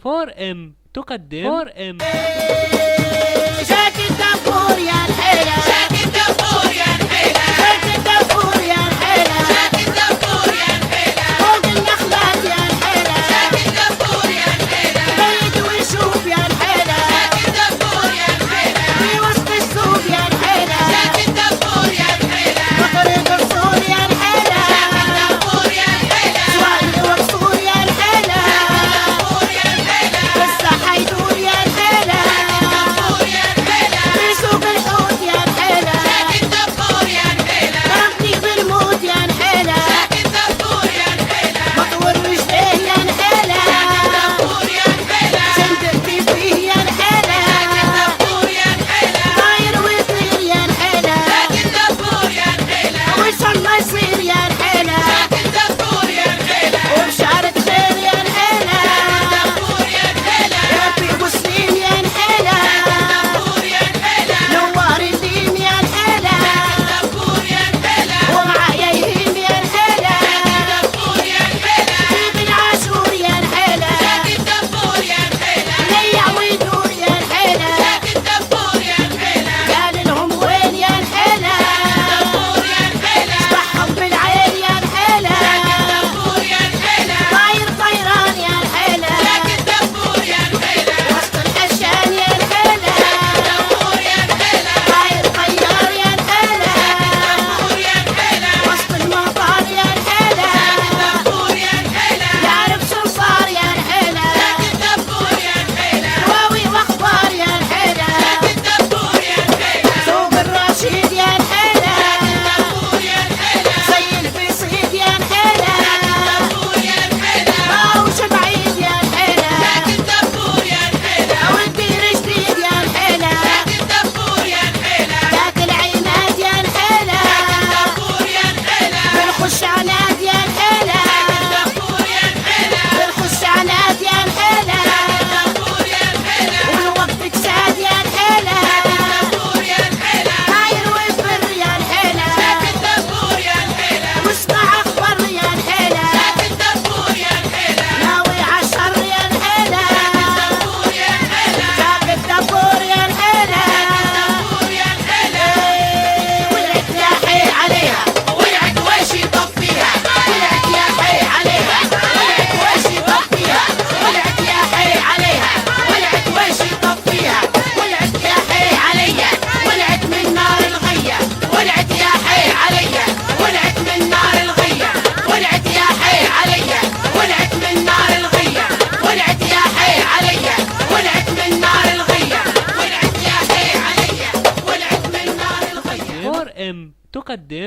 4M تقدم 4M. شاك الدبور يا الحيلة، شاك الدبور يا الحيلة، شاك الدبور يا الحيلة، شاك الدبور يا الحيلة، فوق النخلات يا الحيلة، شاك الدبور يا الحيلة، بيت ويشوف يا الحيلة، شاك الدبور يا الحيلة، في وسط السوق يا الحيلة، شاك الدبور يا الحيلة، بطريق الصور يا الحيلة، شاك الدبور يا الحيلة، سوالي وقصور يا الحيلة، شاك الدبور يا الحيلة، بس حيدور يا الحيلة، الدبور يا الحيلة، في سوق الحوت يا الحيلة، شاك الدبور يا الحيلة، ضربني بالموت يا الحيلة، شاك الدبور يا الحيلة، مطور رجليه يا الحيلة، شاك الدبور يا الحيلة، سندرتي فيه يا الحيلة، شاك الدبور يا الحيلة، طاير ويطير يا الحيلة، شاك الدبور يا الحيلة، وش الله يصير يا الحيلة، شاك الدبور يا الحيلة، وبشارة خير يا الحيلة، شاك الدبور يا الحيلة، يا في مسلم يا الحيلة، شاك الدبور يا الحيلة، نوار الدين يا الحيلة، شاك الدبور يا الحيلة، ومعايا يهيم يا الحيلة، شاك الدبور يا الحيلة، جيب العاشور يا الحيلة، شاك الدبور يا الحيلة، ليع ويدور يا الحيلة، شاك الدبور يا الحيلة، قال لهم وين يا الحيلة، شاك الدبور يا الحيلة، اشبعهم بالعين يا الحيلة، شاك الدبور يا الحيلة، طاير طيران يا الحيلة، شاك الدبور يا الحيلة، وسط الحشان يا الحيلة، شاك الدبور يا الحيلة، طاير طيار يا الحيلة، شاك الدبور يا الحيلة، وسط المطار يا الحيلة، شاك الدبور يا الحيلة، يعرف شو صار يا الحيلة، شاك الدبور يا الحيلة، رواوي واخبار يا الحيلة، شاك الدبور يا الحيلة، سوق الرشيد يا الحيلة، شاك الدبور يا الحيلة، زي البيصيد يا الحيلة، شاك الدبور يا الحيلة، راوش بعيد يا الحيلة، شاك الدبور يا الحيلة، والدير جديد يا الحيلة، شاك الدبور يا الحيلة، ذاك العينات يا الحيلة، شاك الدبور يا الحيلة، بنخش عناد يا الحيلة، شاك الدبور يا الحيلة، بنخش عناد يا الحيلة، شاك الدبور يا الحيلة، والوقت كساد يا الحيلة، شاك الدبور يا الحيلة، طاير ويفر يا الحيلة، شاك الدبور يا الحيلة، واسمع اخبار يا الحيلة، شاك الدبور يا الحيلة، ناوي عالشر يا الحيلة، شاك الدبور يا الحيلة، شاك الدبور يا الحيلة، الدبور يا الحيلة، ولعت يا حي عليها، ولعت وش يطفيها، ولعت يا حي عليها، ولعت وش يطفيها، ولعت يا حي عليها، ولعت وش يطفيها، ولعت يا حي عليا، ولعت من نار الغية، ولعت يا حي عليا، ولعت من نار الغية، ولعت يا حي عليا، ولعت من نار الغية، ولعت يا حي عليا، ولعت من نار الغية، ولعت يا حي عليا، ولعت من نار الغية. 4M تقدم